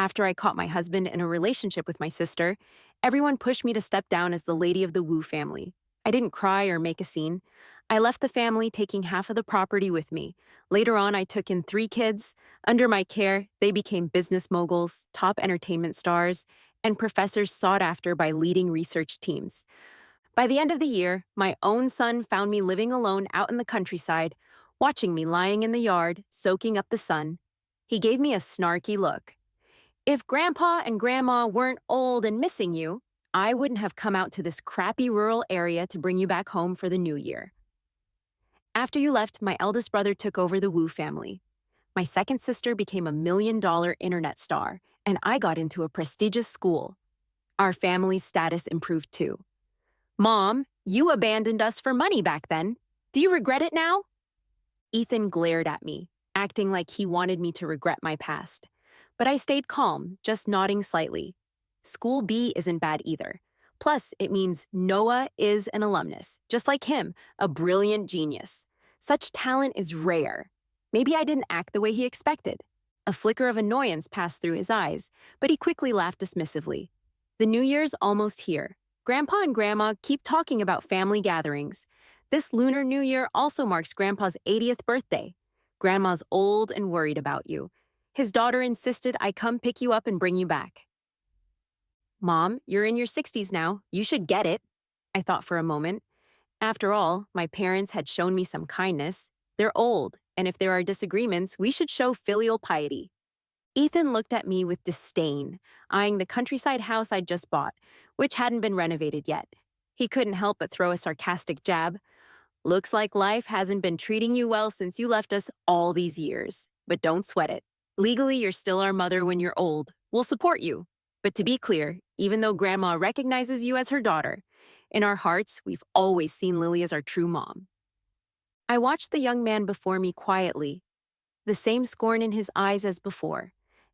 After I caught my husband in a relationship with my sister, everyone pushed me to step down as the lady of the Wu family. I didn't cry or make a scene. I left the family, taking half of the property with me. Later on, I took in 3 kids. Under my care, they became business moguls, top entertainment stars, and professors sought after by leading research teams. By the end of the year, my own son found me living alone out in the countryside, watching me lying in the yard, soaking up the sun. He gave me a snarky look. If Grandpa and Grandma weren't old and missing you, I wouldn't have come out to this crappy rural area to bring you back home for the new year. After you left, my eldest brother took over the Wu family. My second sister became a $1 million internet star, and I got into a prestigious school. Our family's status improved too. Mom, you abandoned us for money back then. Do you regret it now? Ethan glared at me, acting like he wanted me to regret my past. But I stayed calm, just nodding slightly. School B isn't bad either. Plus, it means Noah is an alumnus, just like him, a brilliant genius. Such talent is rare. Maybe I didn't act the way he expected. A flicker of annoyance passed through his eyes, but he quickly laughed dismissively. The New Year's almost here. Grandpa and Grandma keep talking about family gatherings. This Lunar New Year also marks Grandpa's 80th birthday. Grandma's old and worried about you. His daughter insisted I come pick you up and bring you back. Mom, you're in your 60s now. You should get it, I thought for a moment. After all, my parents had shown me some kindness. They're old, and if there are disagreements, we should show filial piety. Ethan looked at me with disdain, eyeing the countryside house I'd just bought, which hadn't been renovated yet. He couldn't help but throw a sarcastic jab. Looks like life hasn't been treating you well since you left us all these years. But don't sweat it. Legally, you're still our mother when you're old. We'll support you. But to be clear, even though Grandma recognizes you as her daughter, in our hearts, we've always seen Lily as our true mom. I watched the young man before me quietly, the same scorn in his eyes as before.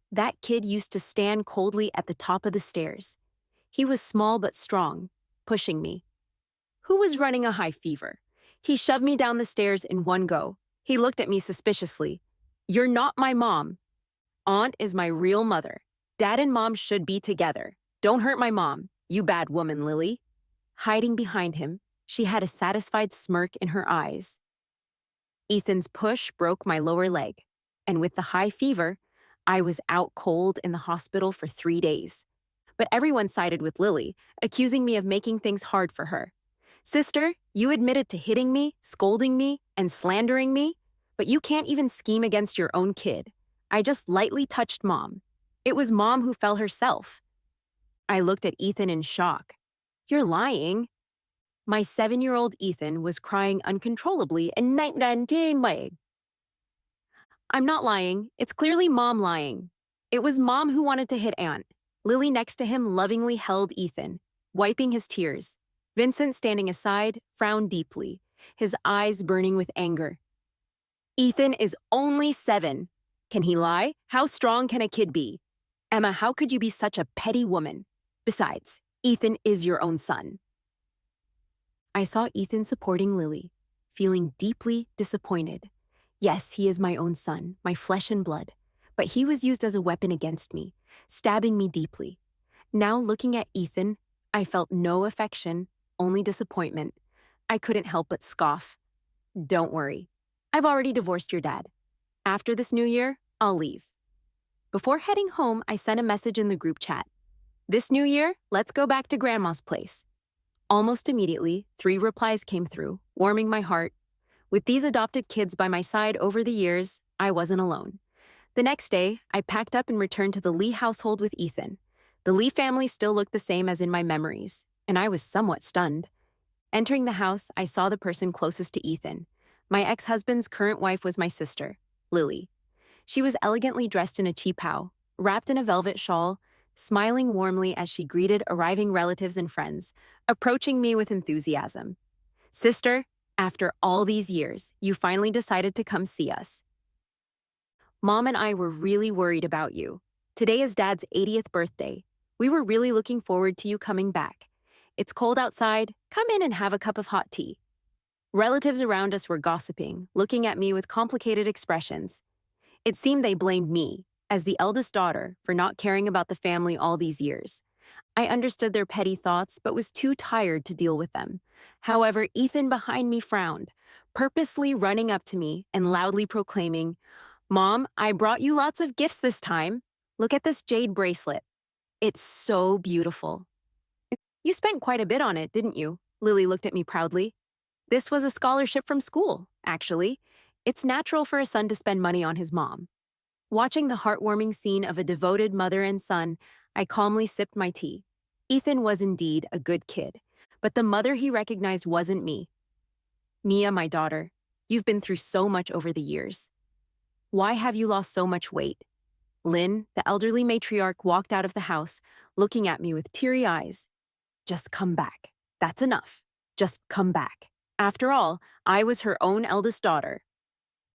That kid used to stand coldly at the top of the stairs. He was small but strong, pushing me. Who was running a high fever? He shoved me down the stairs in one go. He looked at me suspiciously. You're not my mom. Aunt is my real mother. Dad and Mom should be together. Don't hurt my mom, you bad woman, Lily. Hiding behind him, she had a satisfied smirk in her eyes. Ethan's push broke my lower leg, and with the high fever, I was out cold in the hospital for 3 days. But everyone sided with Lily, accusing me of making things hard for her. Sister, you admitted to hitting me, scolding me, and slandering me, but you can't even scheme against your own kid. I just lightly touched Mom. It was Mom who fell herself. I looked at Ethan in shock. You're lying. My 7-year-old Ethan was crying uncontrollably and night. I'm not lying. It's clearly Mom lying. It was Mom who wanted to hit Aunt. Lily next to him lovingly held Ethan, wiping his tears. Vincent, standing aside, frowned deeply, his eyes burning with anger. Ethan is only 7. Can he lie? How strong can a kid be? Emma, how could you be such a petty woman? Besides, Ethan is your own son. I saw Ethan supporting Lily, feeling deeply disappointed. Yes, he is my own son, my flesh and blood, but he was used as a weapon against me, stabbing me deeply. Now looking at Ethan, I felt no affection, only disappointment. I couldn't help but scoff. Don't worry. I've already divorced your dad. After this new year, I'll leave. Before heading home, I sent a message in the group chat. This new year, let's go back to Grandma's place. Almost immediately, 3 replies came through, warming my heart. With these adopted kids by my side over the years, I wasn't alone. The next day, I packed up and returned to the Lee household with Ethan. The Lee family still looked the same as in my memories, and I was somewhat stunned. Entering the house, I saw the person closest to Ethan. My ex-husband's current wife was my sister, Lily. She was elegantly dressed in a cheapao, wrapped in a velvet shawl, smiling warmly as she greeted arriving relatives and friends, approaching me with enthusiasm. Sister, after all these years, you finally decided to come see us. Mom and I were really worried about you. Today is Dad's 80th birthday. We were really looking forward to you coming back. It's cold outside. Come in and have a cup of hot tea. Relatives around us were gossiping, looking at me with complicated expressions. It seemed they blamed me. as the eldest daughter, for not caring about the family all these years. I understood their petty thoughts, but was too tired to deal with them. However, Ethan behind me frowned, purposely running up to me and loudly proclaiming, "Mom, I brought you lots of gifts this time. Look at this jade bracelet. It's so beautiful." "You spent quite a bit on it, didn't you?" Lily looked at me proudly. "This was a scholarship from school, actually. It's natural for a son to spend money on his mom." Watching the heartwarming scene of a devoted mother and son, I calmly sipped my tea. Ethan was indeed a good kid, but the mother he recognized wasn't me. "Mia, my daughter, you've been through so much over the years. Why have you lost so much weight?" Lynn, the elderly matriarch, walked out of the house, looking at me with teary eyes. "Just come back. That's enough. Just come back." After all, I was her own eldest daughter.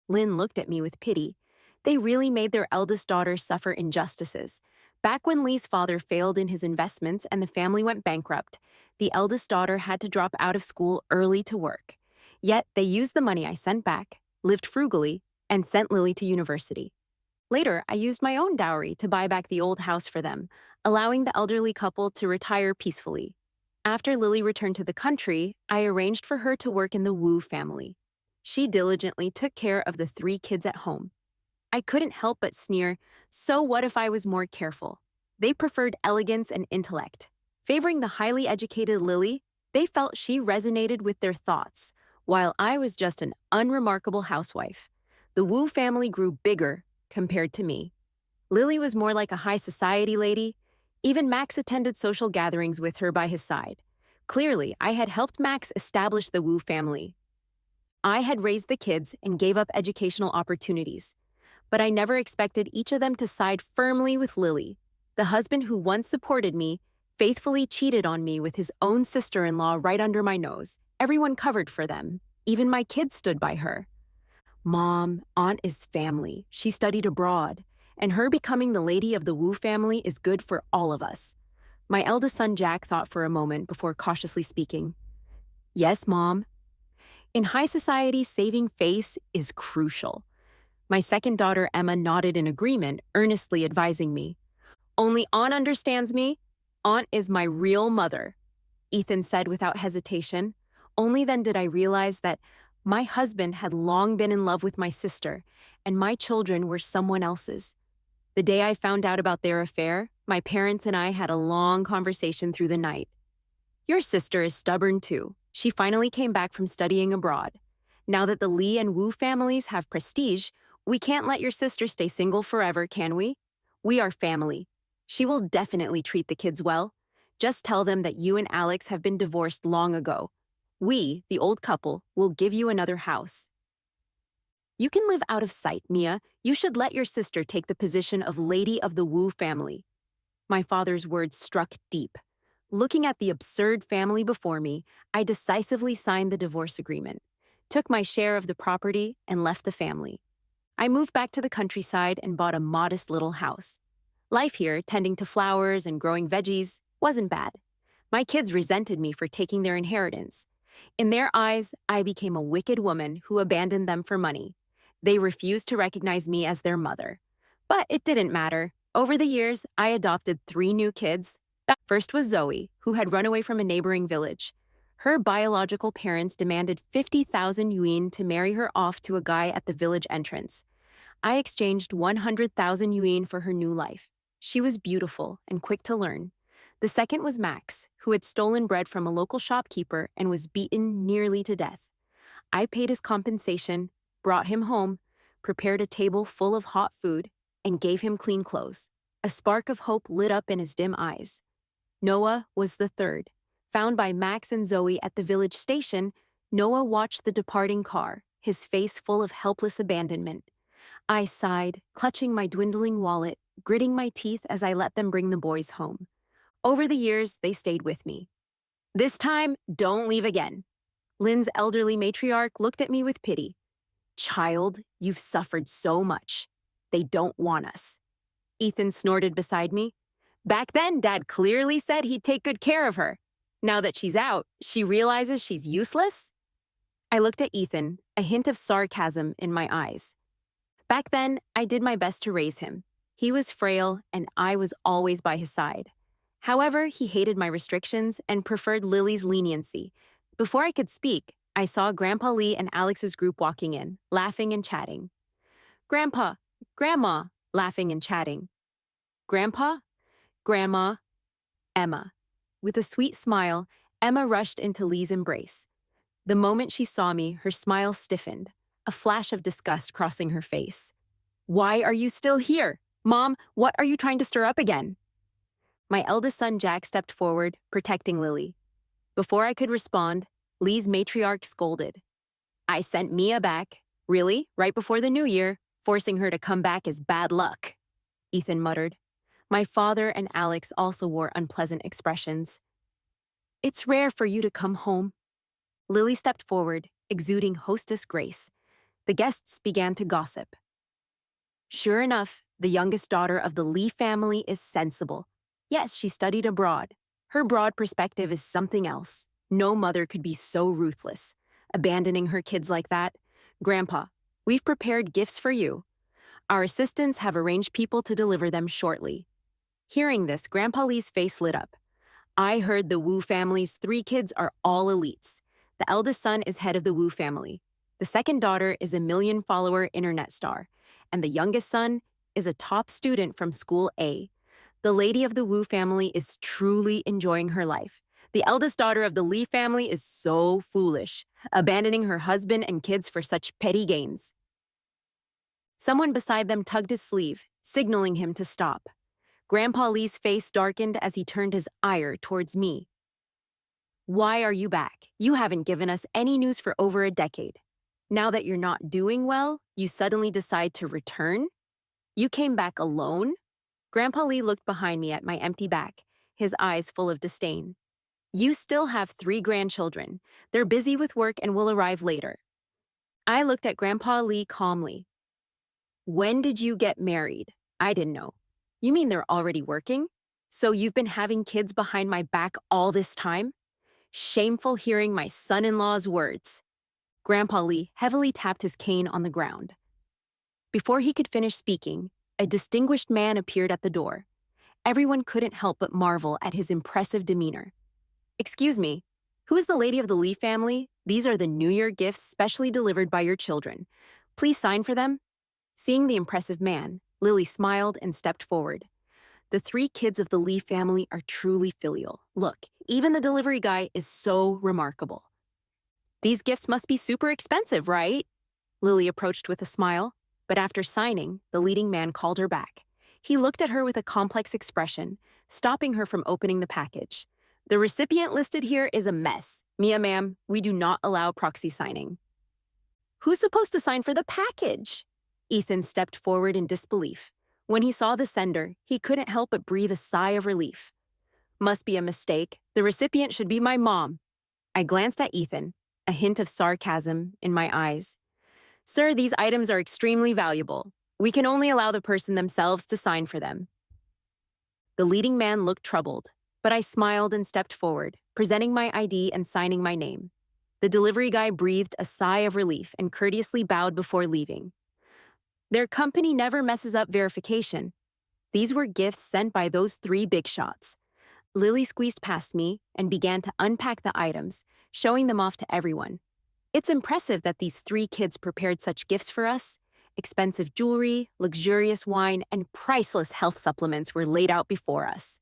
Lynn looked at me with pity. They really made their eldest daughter suffer injustices. Back when Lee's father failed in his investments and the family went bankrupt, the eldest daughter had to drop out of school early to work. Yet they used the money I sent back, lived frugally, and sent Lily to university. Later, I used my own dowry to buy back the old house for them, allowing the elderly couple to retire peacefully. After Lily returned to the country, I arranged for her to work in the Wu family. She diligently took care of the 3 kids at home. I couldn't help but sneer, so what if I was more careful? They preferred elegance and intellect. Favoring the highly educated Lily, they felt she resonated with their thoughts, while I was just an unremarkable housewife. The Wu family grew bigger compared to me. Lily was more like a high society lady. Even Max attended social gatherings with her by his side. Clearly, I had helped Max establish the Wu family. I had raised the kids and gave up educational opportunities. But I never expected each of them to side firmly with Lily. The husband who once supported me faithfully cheated on me with his own sister-in-law right under my nose. Everyone covered for them. Even my kids stood by her. "Mom, Aunt is family. She studied abroad, and her becoming the lady of the Wu family is good for all of us." My eldest son Jack thought for a moment before cautiously speaking. "Yes, Mom." In high society, saving face is crucial. My second daughter Emma nodded in agreement, earnestly advising me. "Only Aunt understands me. Aunt is my real mother," Ethan said without hesitation. Only then did I realize that my husband had long been in love with my sister, and my children were someone else's. The day I found out about their affair, my parents and I had a long conversation through the night. "Your sister is stubborn too. She finally came back from studying abroad. Now that the Lee and Wu families have prestige, we can't let your sister stay single forever, can we? We are family. She will definitely treat the kids well. Just tell them that you and Alex have been divorced long ago. We, the old couple, will give you another house. You can live out of sight, Mia. You should let your sister take the position of lady of the Wu family." My father's words struck deep. Looking at the absurd family before me, I decisively signed the divorce agreement, took my share of the property, and left the family. I moved back to the countryside and bought a modest little house. Life here, tending to flowers and growing veggies, wasn't bad. My kids resented me for taking their inheritance. In their eyes, I became a wicked woman who abandoned them for money. They refused to recognize me as their mother. But it didn't matter. Over the years, I adopted 3 new kids. First was Zoe, who had run away from a neighboring village. Her biological parents demanded 50,000 yuan to marry her off to a guy at the village entrance. I exchanged 100,000 yuan for her new life. She was beautiful and quick to learn. The second was Max, who had stolen bread from a local shopkeeper and was beaten nearly to death. I paid his compensation, brought him home, prepared a table full of hot food, and gave him clean clothes. A spark of hope lit up in his dim eyes. Noah was the third. Found by Max and Zoe at the village station, Noah watched the departing car, his face full of helpless abandonment. I sighed, clutching my dwindling wallet, gritting my teeth as I let them bring the boys home. Over the years, they stayed with me. "This time, don't leave again." Lynn's elderly matriarch looked at me with pity. "Child, you've suffered so much. They don't want us." Ethan snorted beside me. "Back then, Dad clearly said he'd take good care of her. Now that she's out, she realizes she's useless?" I looked at Ethan, a hint of sarcasm in my eyes. "Back then, I did my best to raise him. He was frail, and I was always by his side. However, he hated my restrictions and preferred Lily's leniency. Before I could speak, I saw Grandpa Lee and Alex's group walking in, laughing and chatting. Grandpa, Grandma, laughing and chatting. Grandpa, Grandma, Emma. With a sweet smile, Emma rushed into Lee's embrace. The moment she saw me, her smile stiffened, a flash of disgust crossing her face. Why are you still here? Mom, what are you trying to stir up again? My eldest son Jack stepped forward, protecting Lily. Before I could respond, Lee's matriarch scolded. I sent Mia back. Really? Right before the new year. Forcing her to come back is bad luck, Ethan muttered. My father and Alex also wore unpleasant expressions. It's rare for you to come home. Lily stepped forward, exuding hostess grace. The guests began to gossip. Sure enough, the youngest daughter of the Lee family is sensible. Yes, she studied abroad. Her broad perspective is something else. No mother could be so ruthless, abandoning her kids like that. Grandpa, we've prepared gifts for you. Our assistants have arranged people to deliver them shortly. Hearing this, Grandpa Lee's face lit up. I heard the Wu family's 3 kids are all elites. The eldest son is head of the Wu family. The second daughter is a million-follower internet star. And the youngest son is a top student from School A. The lady of the Wu family is truly enjoying her life. The eldest daughter of the Lee family is so foolish, abandoning her husband and kids for such petty gains. Someone beside them tugged his sleeve, signaling him to stop. Grandpa Lee's face darkened as he turned his ire towards me. Why are you back? You haven't given us any news for over a decade. Now that you're not doing well, you suddenly decide to return? You came back alone? Grandpa Lee looked behind me at my empty back, his eyes full of disdain. You still have 3 grandchildren. They're busy with work and will arrive later. I looked at Grandpa Lee calmly. When did you get married? I didn't know. You mean they're already working? So you've been having kids behind my back all this time? Shameful hearing my son-in-law's words. Grandpa Lee heavily tapped his cane on the ground. Before he could finish speaking, a distinguished man appeared at the door. Everyone couldn't help but marvel at his impressive demeanor. Excuse me, who is the lady of the Lee family? These are the New Year gifts specially delivered by your children. Please sign for them. Seeing the impressive man, Lily smiled and stepped forward. The 3 kids of the Lee family are truly filial. Look, even the delivery guy is so remarkable. These gifts must be super expensive, right? Lily approached with a smile, but after signing, the leading man called her back. He looked at her with a complex expression, stopping her from opening the package. The recipient listed here is a mess. Mia, ma'am, we do not allow proxy signing. Who's supposed to sign for the package? Ethan stepped forward in disbelief. When he saw the sender, he couldn't help but breathe a sigh of relief. Must be a mistake. The recipient should be my mom. I glanced at Ethan, a hint of sarcasm in my eyes. Sir, these items are extremely valuable. We can only allow the person themselves to sign for them. The leading man looked troubled, but I smiled and stepped forward, presenting my ID and signing my name. The delivery guy breathed a sigh of relief and courteously bowed before leaving. Their company never messes up verification. These were gifts sent by those 3 big shots. Lily squeezed past me and began to unpack the items, showing them off to everyone. It's impressive that these 3 kids prepared such gifts for us. Expensive jewelry, luxurious wine, and priceless health supplements were laid out before us.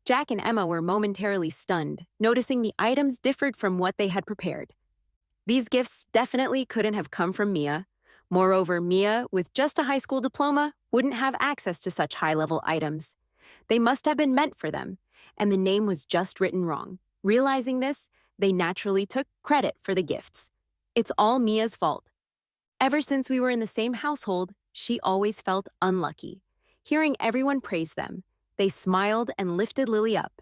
Jack and Emma were momentarily stunned, noticing the items differed from what they had prepared. These gifts definitely couldn't have come from Mia. Moreover, Mia, with just a high school diploma, wouldn't have access to such high-level items. They must have been meant for them, and the name was just written wrong. Realizing this, they naturally took credit for the gifts. It's all Mia's fault. Ever since we were in the same household, she always felt unlucky. Hearing everyone praise them, they smiled and lifted Lily up.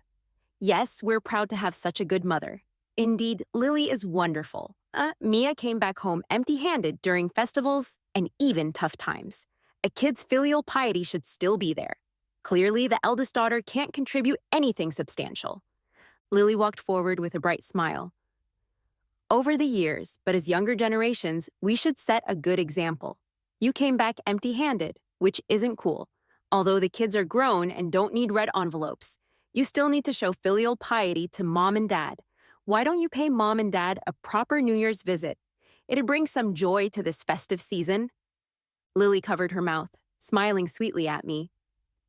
Yes, we're proud to have such a good mother. Indeed, Lily is wonderful. Mia came back home empty-handed during festivals and even tough times. A kid's filial piety should still be there. Clearly, the eldest daughter can't contribute anything substantial. Lily walked forward with a bright smile. Over the years, but as younger generations, we should set a good example. You came back empty-handed, which isn't cool. Although the kids are grown and don't need red envelopes, you still need to show filial piety to mom and dad. Why don't you pay mom and dad a proper New Year's visit? It'd bring some joy to this festive season. Lily covered her mouth, smiling sweetly at me.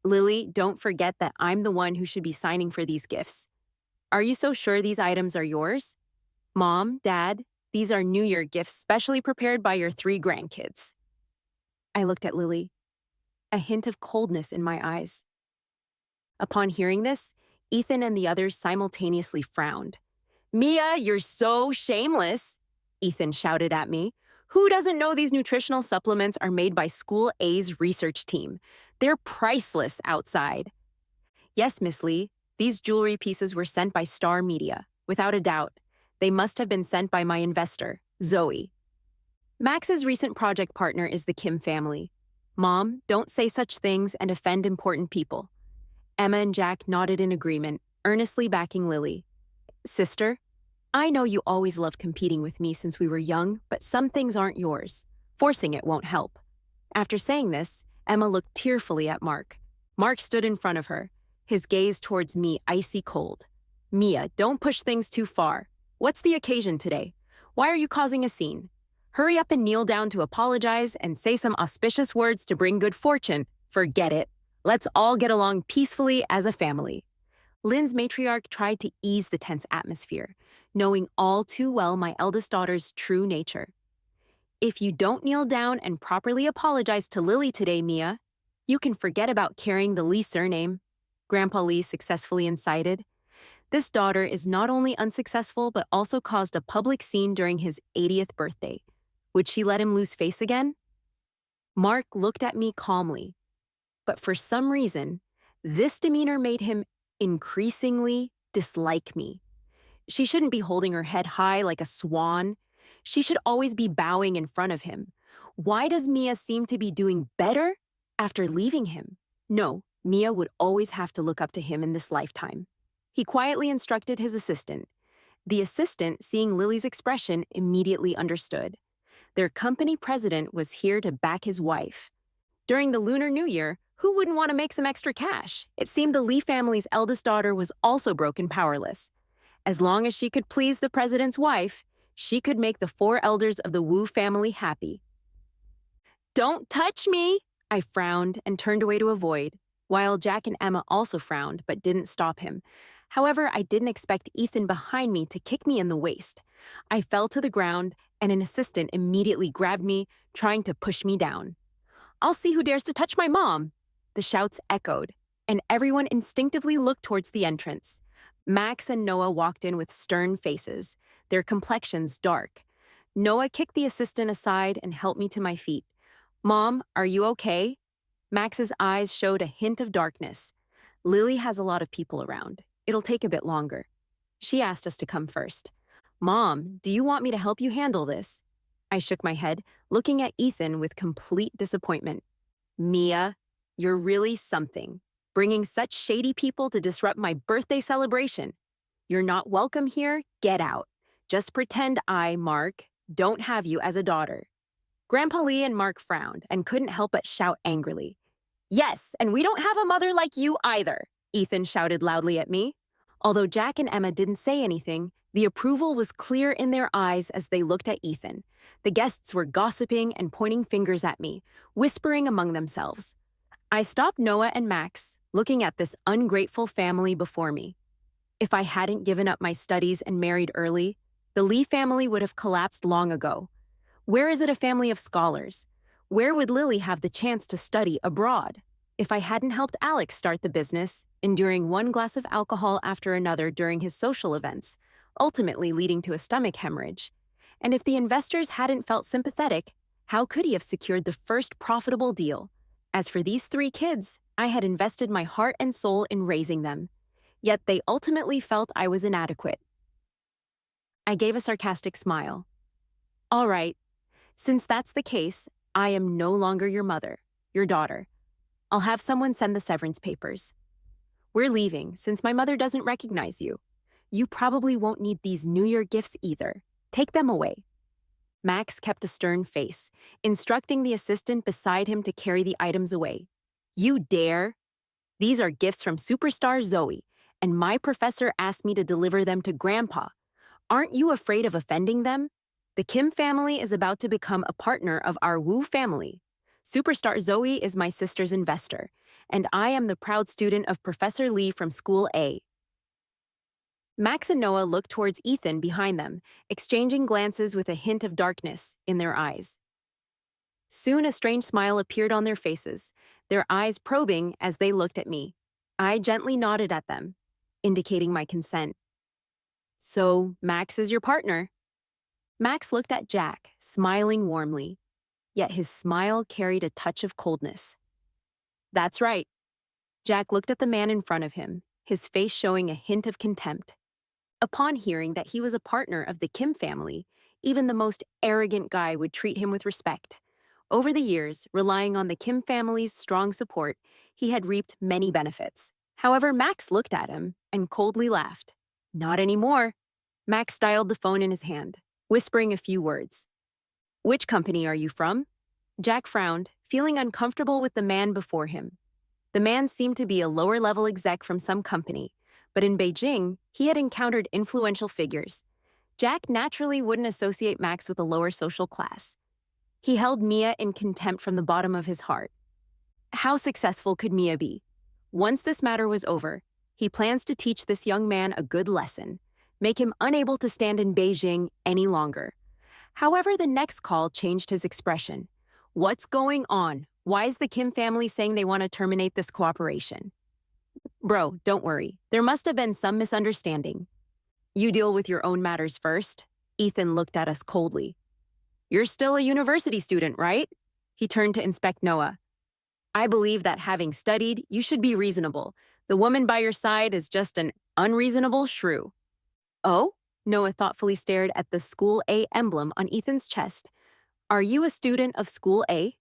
Lily, don't forget that I'm the one who should be signing for these gifts. Are you so sure these items are yours? Mom, Dad, these are New Year gifts specially prepared by your 3 grandkids. I looked at Lily, a hint of coldness in my eyes. Upon hearing this, Ethan and the others simultaneously frowned. Mia, you're so shameless, Ethan shouted at me. Who doesn't know these nutritional supplements are made by School A's research team? They're priceless outside. Yes, Miss Lee, these jewelry pieces were sent by Star Media, without a doubt. They must have been sent by my investor, Zoe. Max's recent project partner is the Kim family. Mom, don't say such things and offend important people. Emma and Jack nodded in agreement, earnestly backing Lily. Sister, I know you always loved competing with me since we were young, but some things aren't yours. Forcing it won't help. After saying this, Emma looked tearfully at Mark. Mark stood in front of her, his gaze towards me icy cold. Mia, don't push things too far. What's the occasion today? Why are you causing a scene? Hurry up and kneel down to apologize and say some auspicious words to bring good fortune. Forget it. Let's all get along peacefully as a family. Lynn's matriarch tried to ease the tense atmosphere, knowing all too well my eldest daughter's true nature. If you don't kneel down and properly apologize to Lily today, Mia, you can forget about carrying the Lee surname, Grandpa Lee successfully incited. This daughter is not only unsuccessful but also caused a public scene during his 80th birthday. Would she let him lose face again? Mark looked at me calmly, but for some reason, this demeanor made him increasingly dislike me. She shouldn't be holding her head high like a swan. She should always be bowing in front of him. Why does Mia seem to be doing better after leaving him? No, Mia would always have to look up to him in this lifetime. He quietly instructed his assistant. The assistant, seeing Lily's expression, immediately understood. Their company president was here to back his wife. During the Lunar New Year, who wouldn't want to make some extra cash? It seemed the Lee family's eldest daughter was also broke and powerless. As long as she could please the president's wife, she could make the 4 elders of the Wu family happy. Don't touch me! I frowned and turned away to avoid, while Jack and Emma also frowned but didn't stop him. However, I didn't expect Ethan behind me to kick me in the waist. I fell to the ground, and an assistant immediately grabbed me, trying to push me down. I'll see who dares to touch my mom! The shouts echoed, and everyone instinctively looked towards the entrance. Max and Noah walked in with stern faces, their complexions dark. Noah kicked the assistant aside and helped me to my feet. Mom, are you okay? Max's eyes showed a hint of darkness. Lily has a lot of people around. It'll take a bit longer. She asked us to come first. Mom, do you want me to help you handle this? I shook my head, looking at Ethan with complete disappointment. Mia, you're really something, bringing such shady people to disrupt my birthday celebration. You're not welcome here, get out. Just pretend I, Mark, don't have you as a daughter. Grandpa Lee and Mark frowned and couldn't help but shout angrily. Yes, and we don't have a mother like you either, Ethan shouted loudly at me. Although Jack and Emma didn't say anything, the approval was clear in their eyes as they looked at Ethan. The guests were gossiping and pointing fingers at me, whispering among themselves. I stopped Noah and Max, looking at this ungrateful family before me. If I hadn't given up my studies and married early, the Lee family would have collapsed long ago. Where is it a family of scholars? Where would Lily have the chance to study abroad? If I hadn't helped Alex start the business, enduring one glass of alcohol after another during his social events, ultimately leading to a stomach hemorrhage, and if the investors hadn't felt sympathetic, how could he have secured the first profitable deal? As for these 3 kids, I had invested my heart and soul in raising them, yet they ultimately felt I was inadequate. I gave a sarcastic smile. All right, since that's the case, I am no longer your mother, your daughter. I'll have someone send the severance papers. We're leaving, since my mother doesn't recognize you. You probably won't need these New Year gifts either. Take them away. Max kept a stern face, instructing the assistant beside him to carry the items away. You dare? These are gifts from superstar Zoe, and my professor asked me to deliver them to Grandpa. Aren't you afraid of offending them? The Kim family is about to become a partner of our Wu family. Superstar Zoe is my sister's investor, and I am the proud student of Professor Lee from School A. Max and Noah looked towards Ethan behind them, exchanging glances with a hint of darkness in their eyes. Soon a strange smile appeared on their faces, their eyes probing as they looked at me. I gently nodded at them, indicating my consent. So, Max is your partner? Max looked at Jack, smiling warmly, yet his smile carried a touch of coldness. That's right. Jack looked at the man in front of him, his face showing a hint of contempt. Upon hearing that he was a partner of the Kim family, even the most arrogant guy would treat him with respect. Over the years, relying on the Kim family's strong support, he had reaped many benefits. However, Max looked at him and coldly laughed. Not anymore. Max dialed the phone in his hand, whispering a few words. Which company are you from? Jack frowned, feeling uncomfortable with the man before him. The man seemed to be a lower-level exec from some company, but in Beijing, he had encountered influential figures. Jack naturally wouldn't associate Max with a lower social class. He held Mia in contempt from the bottom of his heart. How successful could Mia be? Once this matter was over, he plans to teach this young man a good lesson, make him unable to stand in Beijing any longer. However, the next call changed his expression. What's going on? Why is the Kim family saying they want to terminate this cooperation? Bro, don't worry. There must have been some misunderstanding. You deal with your own matters first. Ethan looked at us coldly. You're still a university student, right? He turned to inspect Noah. I believe that having studied, you should be reasonable. The woman by your side is just an unreasonable shrew. Oh? Noah thoughtfully stared at the School A emblem on Ethan's chest. Are you a student of School A?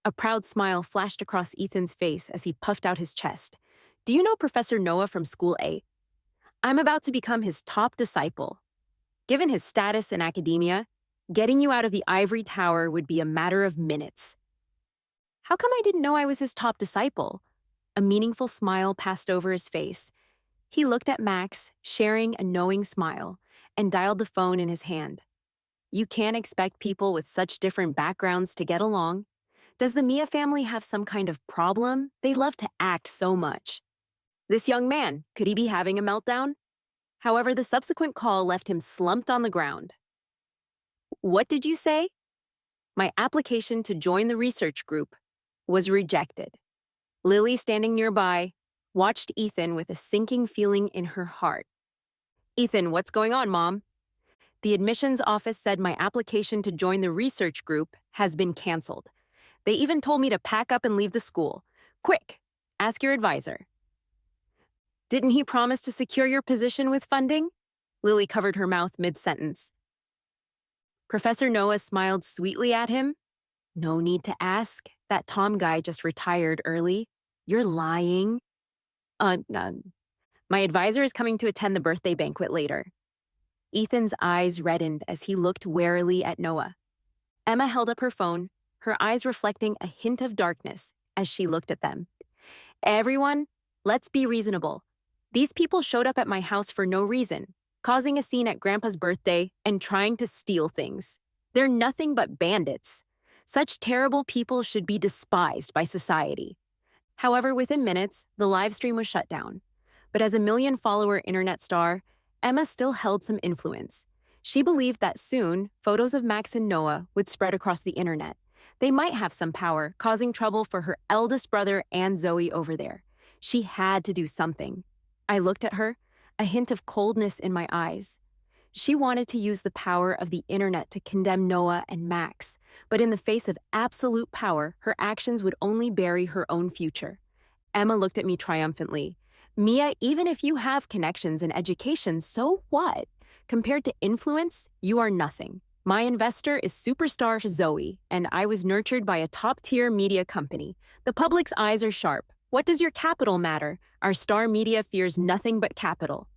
A proud smile flashed across Ethan's face as he puffed out his chest. Do you know Professor Noah from School A? I'm about to become his top disciple. Given his status in academia, getting you out of the ivory tower would be a matter of minutes. How come I didn't know I was his top disciple? A meaningful smile passed over his face. He looked at Max, sharing a knowing smile, and dialed the phone in his hand. You can't expect people with such different backgrounds to get along. Does the Mia family have some kind of problem? They love to act so much. This young man, could he be having a meltdown? However, the subsequent call left him slumped on the ground. What did you say? My application to join the research group was rejected. Lily, standing nearby, watched Ethan with a sinking feeling in her heart. Ethan, what's going on, Mom? The admissions office said my application to join the research group has been canceled. They even told me to pack up and leave the school. Quick, ask your advisor. Didn't he promise to secure your position with funding? Lily covered her mouth mid-sentence. Professor Noah smiled sweetly at him. No need to ask. That Tom guy just retired early. You're lying. None. My advisor is coming to attend the birthday banquet later. Ethan's eyes reddened as he looked warily at Noah. Emma held up her phone, her eyes reflecting a hint of darkness as she looked at them. Everyone, let's be reasonable. These people showed up at my house for no reason, causing a scene at Grandpa's birthday and trying to steal things. They're nothing but bandits. Such terrible people should be despised by society. However, within minutes, the live stream was shut down. But as a million-follower internet star, Emma still held some influence. She believed that soon, photos of Max and Noah would spread across the internet. They might have some power, causing trouble for her eldest brother and Zoe over there. She had to do something. I looked at her, a hint of coldness in my eyes. She wanted to use the power of the internet to condemn Noah and Max, but in the face of absolute power, her actions would only bury her own future. Emma looked at me triumphantly. Mia, even if you have connections and education, so what? Compared to influence, you are nothing. My investor is superstar Zoe, and I was nurtured by a top-tier media company. The public's eyes are sharp. What does your capital matter? Our star media fears nothing but capital.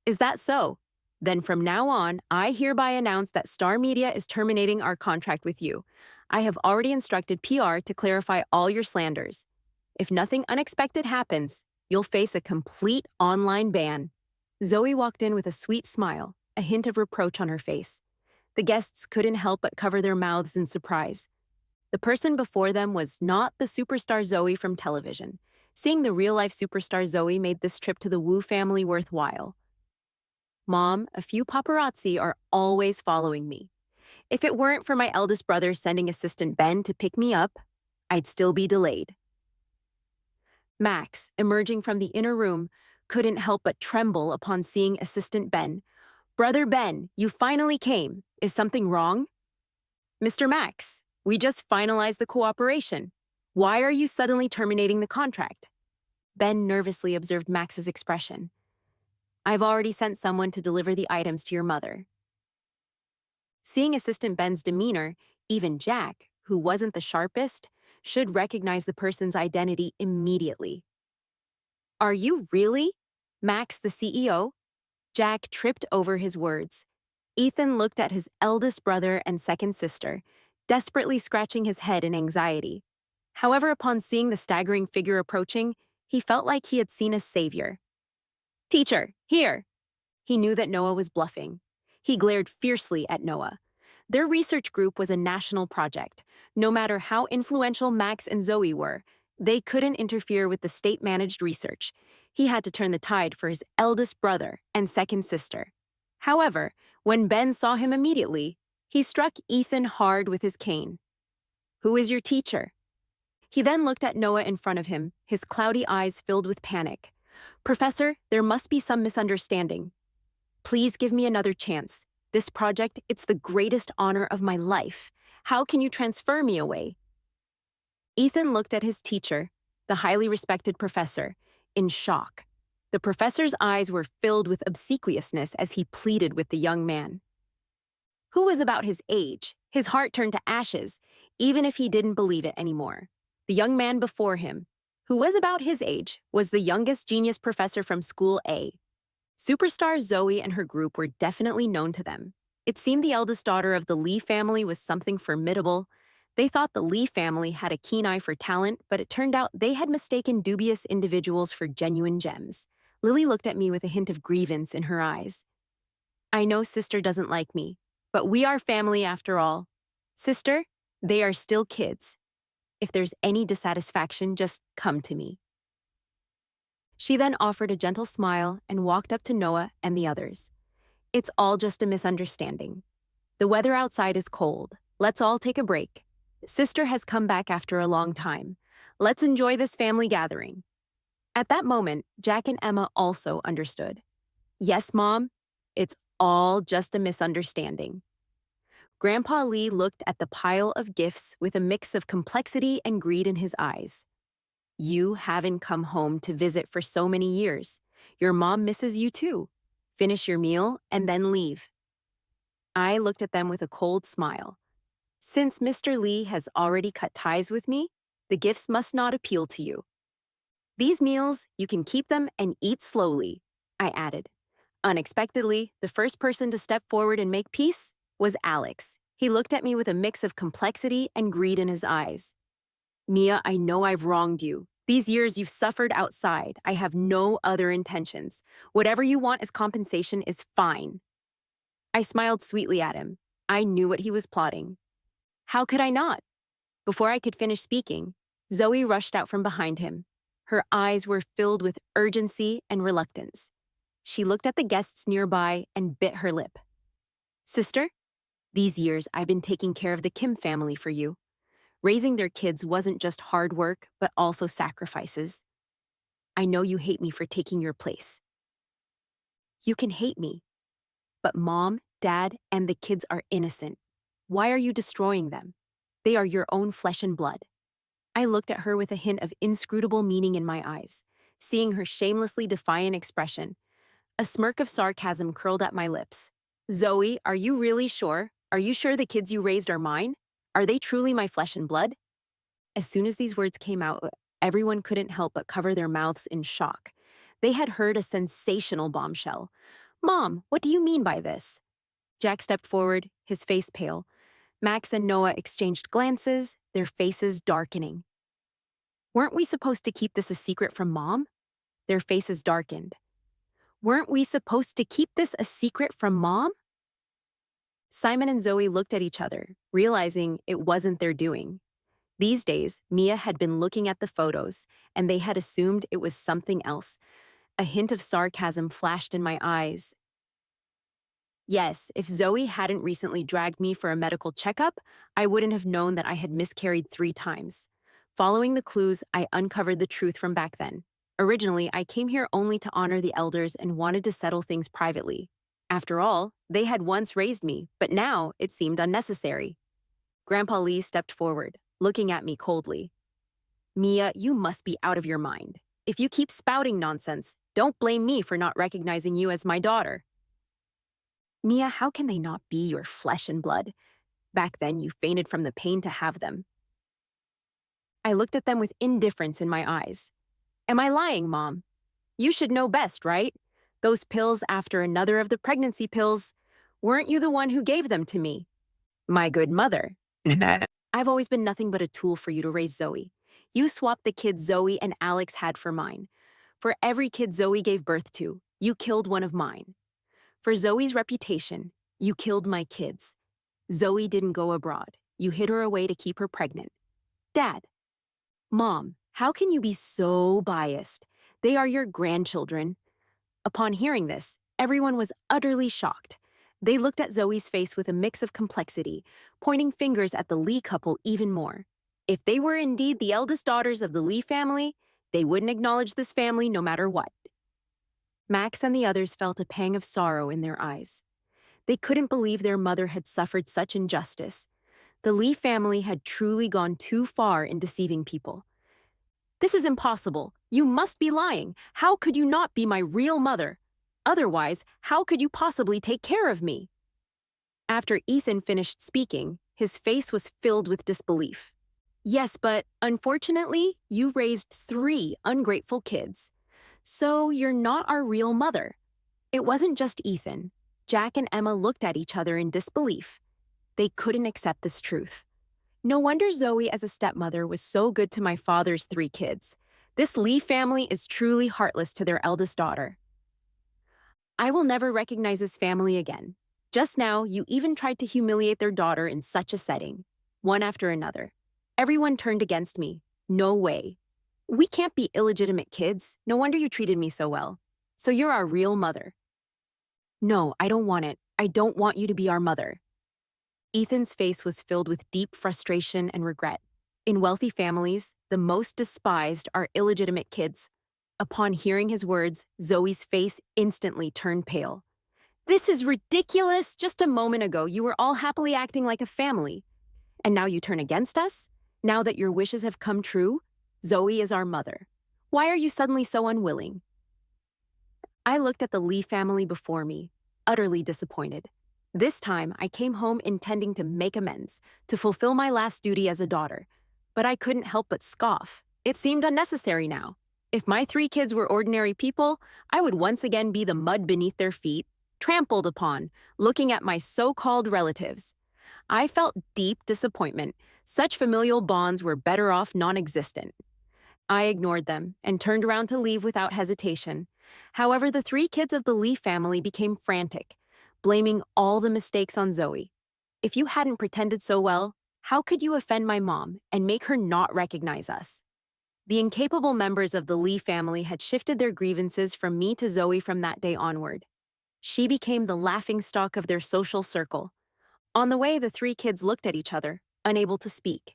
Is that so? Then from now on, I hereby announce that Star Media is terminating our contract with you. I have already instructed PR to clarify all your slanders. If nothing unexpected happens, you'll face a complete online ban. Zoe walked in with a sweet smile, a hint of reproach on her face. The guests couldn't help but cover their mouths in surprise. The person before them was not the superstar Zoe from television. Seeing the real-life superstar Zoe made this trip to the Wu family worthwhile. Mom, a few paparazzi are always following me. If it weren't for my eldest brother sending assistant Ben to pick me up, I'd still be delayed. Max, emerging from the inner room, couldn't help but tremble upon seeing assistant Ben. Brother Ben, you finally came. Is something wrong? Mr. Max, we just finalized the cooperation. Why are you suddenly terminating the contract? Ben nervously observed Max's expression. I've already sent someone to deliver the items to your mother. Seeing Assistant Ben's demeanor, even Jack, who wasn't the sharpest, should recognize the person's identity immediately. Are you really? Max, the CEO? Jack tripped over his words. Ethan looked at his eldest brother and second sister, desperately scratching his head in anxiety. However, upon seeing the staggering figure approaching, he felt like he had seen a savior. Teacher, here! He knew that Noah was bluffing. He glared fiercely at Noah. Their research group was a national project. No matter how influential Max and Zoe were, they couldn't interfere with the state-managed research. He had to turn the tide for his eldest brother and second sister. However, when Ben saw him immediately, he struck Ethan hard with his cane. Who is your teacher? He then looked at Noah in front of him, his cloudy eyes filled with panic. Professor, there must be some misunderstanding. Please give me another chance. This project, it's the greatest honor of my life. How can you transfer me away? Ethan looked at his teacher, the highly respected professor, in shock. The professor's eyes were filled with obsequiousness as he pleaded with the young man. Who was about his age? His heart turned to ashes, even if he didn't believe it anymore. The young man before him, who was about his age, was the youngest genius professor from School A. Superstar Zoe and her group were definitely known to them. It seemed the eldest daughter of the Lee family was something formidable. They thought the Lee family had a keen eye for talent, but it turned out they had mistaken dubious individuals for genuine gems. Lily looked at me with a hint of grievance in her eyes. I know sister doesn't like me, but we are family after all. Sister, they are still kids. If there's any dissatisfaction, just come to me. She then offered a gentle smile and walked up to Noah and the others. It's all just a misunderstanding. The weather outside is cold. Let's all take a break. Sister has come back after a long time. Let's enjoy this family gathering. At that moment, Jack and Emma also understood. Yes, Mom, it's all just a misunderstanding. Grandpa Lee looked at the pile of gifts with a mix of complexity and greed in his eyes. You haven't come home to visit for so many years. Your mom misses you too. Finish your meal and then leave. I looked at them with a cold smile. Since Mr. Lee has already cut ties with me, the gifts must not appeal to you. These meals, you can keep them and eat slowly, I added. Unexpectedly, the first person to step forward and make peace was Alex. He looked at me with a mix of complexity and greed in his eyes. Mia, I know I've wronged you. These years you've suffered outside. I have no other intentions. Whatever you want as compensation is fine. I smiled sweetly at him. I knew what he was plotting. How could I not? Before I could finish speaking, Zoe rushed out from behind him. Her eyes were filled with urgency and reluctance. She looked at the guests nearby and bit her lip. Sister, these years I've been taking care of the Kim family for you. Raising their kids wasn't just hard work, but also sacrifices. I know you hate me for taking your place. You can hate me, but Mom, Dad, and the kids are innocent. Why are you destroying them? They are your own flesh and blood. I looked at her with a hint of inscrutable meaning in my eyes, seeing her shamelessly defiant expression. A smirk of sarcasm curled at my lips. Zoe, are you really sure? Are you sure the kids you raised are mine? Are they truly my flesh and blood? As soon as these words came out, everyone couldn't help but cover their mouths in shock. They had heard a sensational bombshell. Mom, what do you mean by this? Jack stepped forward, his face pale. Max and Noah exchanged glances, their faces darkening. Weren't we supposed to keep this a secret from Mom? Their faces darkened. Weren't we supposed to keep this a secret from Mom? Simon and Zoe looked at each other, realizing it wasn't their doing. These days, Mia had been looking at the photos, and they had assumed it was something else. A hint of sarcasm flashed in my eyes. Yes, if Zoe hadn't recently dragged me for a medical checkup, I wouldn't have known that I had miscarried 3 times. Following the clues, I uncovered the truth from back then. Originally, I came here only to honor the elders and wanted to settle things privately. After all, they had once raised me, but now it seemed unnecessary. Grandpa Lee stepped forward, looking at me coldly. Mia, you must be out of your mind. If you keep spouting nonsense, don't blame me for not recognizing you as my daughter. Mia, how can they not be your flesh and blood? Back then, you fainted from the pain to have them. I looked at them with indifference in my eyes. Am I lying, Mom? You should know best, right? Those pills after another of the pregnancy pills, weren't you the one who gave them to me? My good mother. I've always been nothing but a tool for you to raise Zoe. You swapped the kids Zoe and Alex had for mine. For every kid Zoe gave birth to, you killed one of mine. For Zoe's reputation, you killed my kids. Zoe didn't go abroad. You hid her away to keep her pregnant. Dad. Mom, how can you be so biased? They are your grandchildren. Upon hearing this, everyone was utterly shocked. They looked at Zoe's face with a mix of complexity, pointing fingers at the Lee couple even more. If they were indeed the eldest daughters of the Lee family, they wouldn't acknowledge this family no matter what. Max and the others felt a pang of sorrow in their eyes. They couldn't believe their mother had suffered such injustice. The Lee family had truly gone too far in deceiving people. This is impossible. You must be lying. How could you not be my real mother? Otherwise, how could you possibly take care of me? After Ethan finished speaking, his face was filled with disbelief. Yes, but unfortunately, you raised 3 ungrateful kids. So you're not our real mother. It wasn't just Ethan. Jack and Emma looked at each other in disbelief. They couldn't accept this truth. No wonder Zoe as a stepmother was so good to my father's 3 kids. This Lee family is truly heartless to their eldest daughter. I will never recognize this family again. Just now, you even tried to humiliate their daughter in such a setting. One after another. Everyone turned against me. No way. We can't be illegitimate kids. No wonder you treated me so well. So you're our real mother. No, I don't want it. I don't want you to be our mother. Ethan's face was filled with deep frustration and regret. In wealthy families, the most despised are illegitimate kids. Upon hearing his words, Zoe's face instantly turned pale. This is ridiculous! Just a moment ago, you were all happily acting like a family. And now you turn against us? Now that your wishes have come true? Zoe is our mother. Why are you suddenly so unwilling? I looked at the Lee family before me, utterly disappointed. This time, I came home intending to make amends, to fulfill my last duty as a daughter. But I couldn't help but scoff. It seemed unnecessary now. If my 3 kids were ordinary people, I would once again be the mud beneath their feet, trampled upon, looking at my so-called relatives. I felt deep disappointment. Such familial bonds were better off non-existent. I ignored them and turned around to leave without hesitation. However, the 3 kids of the Lee family became frantic, blaming all the mistakes on Zoe. If you hadn't pretended so well, how could you offend my mom and make her not recognize us? The incapable members of the Lee family had shifted their grievances from me to Zoe from that day onward. She became the laughingstock of their social circle. On the way, the 3 kids looked at each other, unable to speak.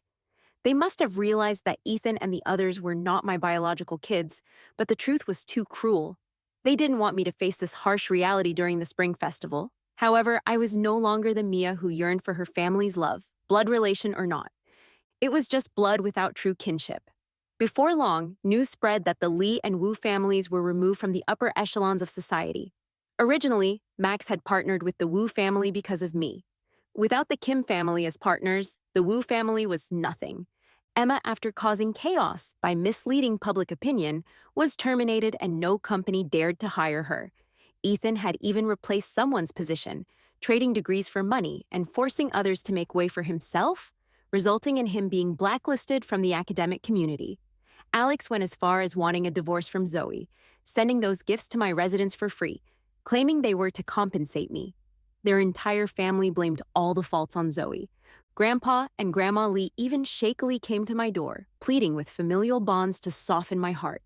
They must have realized that Ethan and the others were not my biological kids, but the truth was too cruel. They didn't want me to face this harsh reality during the spring festival. However, I was no longer the Mia who yearned for her family's love, blood relation or not. It was just blood without true kinship. Before long, news spread that the Lee and Wu families were removed from the upper echelons of society. Originally, Max had partnered with the Wu family because of me. Without the Kim family as partners, the Wu family was nothing. Emma, after causing chaos by misleading public opinion, was terminated and no company dared to hire her. Ethan had even replaced someone's position, trading degrees for money and forcing others to make way for himself, resulting in him being blacklisted from the academic community. Alex went as far as wanting a divorce from Zoe, sending those gifts to my residence for free, claiming they were to compensate me. Their entire family blamed all the faults on Zoe. Grandpa and Grandma Lee even shakily came to my door, pleading with familial bonds to soften my heart.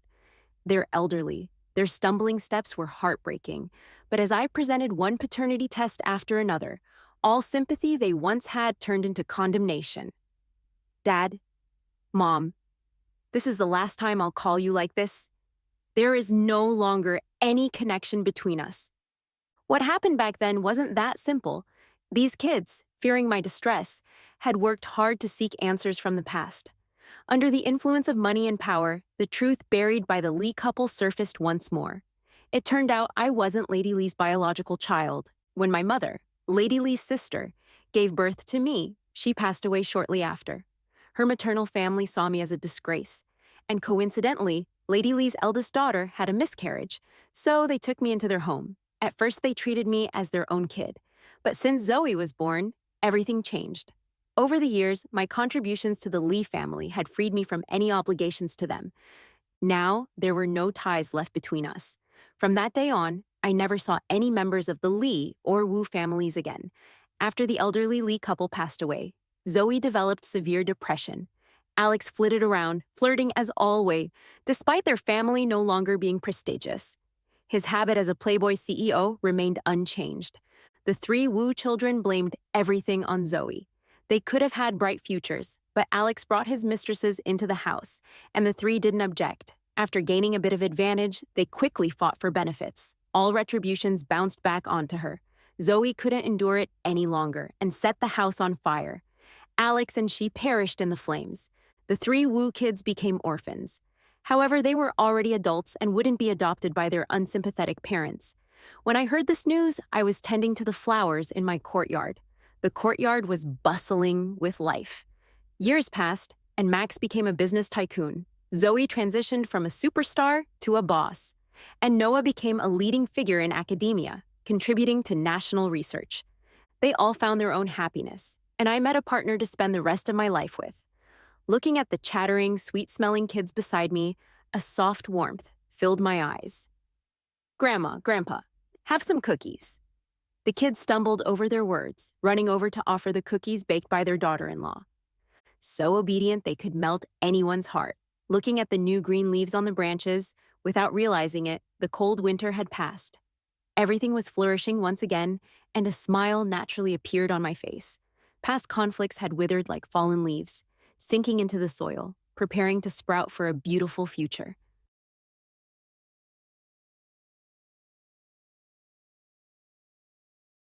They're elderly. Their stumbling steps were heartbreaking, but as I presented one paternity test after another, all sympathy they once had turned into condemnation. Dad, Mom, this is the last time I'll call you like this. There is no longer any connection between us. What happened back then wasn't that simple. These kids, fearing my distress, had worked hard to seek answers from the past. Under the influence of money and power, the truth buried by the Lee couple surfaced once more. It turned out I wasn't Lady Lee's biological child. When my mother, Lady Lee's sister, gave birth to me, she passed away shortly after. Her maternal family saw me as a disgrace, and coincidentally, Lady Lee's eldest daughter had a miscarriage, so they took me into their home. At first, they treated me as their own kid, but since Zoe was born, everything changed. Over the years, my contributions to the Lee family had freed me from any obligations to them. Now, there were no ties left between us. From that day on, I never saw any members of the Lee or Wu families again. After the elderly Lee couple passed away, Zoe developed severe depression. Alex flitted around, flirting as always, despite their family no longer being prestigious. His habit as a Playboy CEO remained unchanged. The three Wu children blamed everything on Zoe. They could have had bright futures, but Alex brought his mistresses into the house, and the three didn't object. After gaining a bit of advantage, they quickly fought for benefits. All retributions bounced back onto her. Zoe couldn't endure it any longer and set the house on fire. Alex and she perished in the flames. The three Wu kids became orphans. However, they were already adults and wouldn't be adopted by their unsympathetic parents. When I heard this news, I was tending to the flowers in my courtyard. The courtyard was bustling with life. Years passed, and Max became a business tycoon. Zoe transitioned from a superstar to a boss. And Noah became a leading figure in academia, contributing to national research. They all found their own happiness, and I met a partner to spend the rest of my life with. Looking at the chattering, sweet-smelling kids beside me, a soft warmth filled my eyes. Grandma, Grandpa, have some cookies. The kids stumbled over their words, running over to offer the cookies baked by their daughter-in-law. So obedient they could melt anyone's heart. Looking at the new green leaves on the branches, without realizing it, the cold winter had passed. Everything was flourishing once again, and a smile naturally appeared on my face. Past conflicts had withered like fallen leaves, sinking into the soil, preparing to sprout for a beautiful future.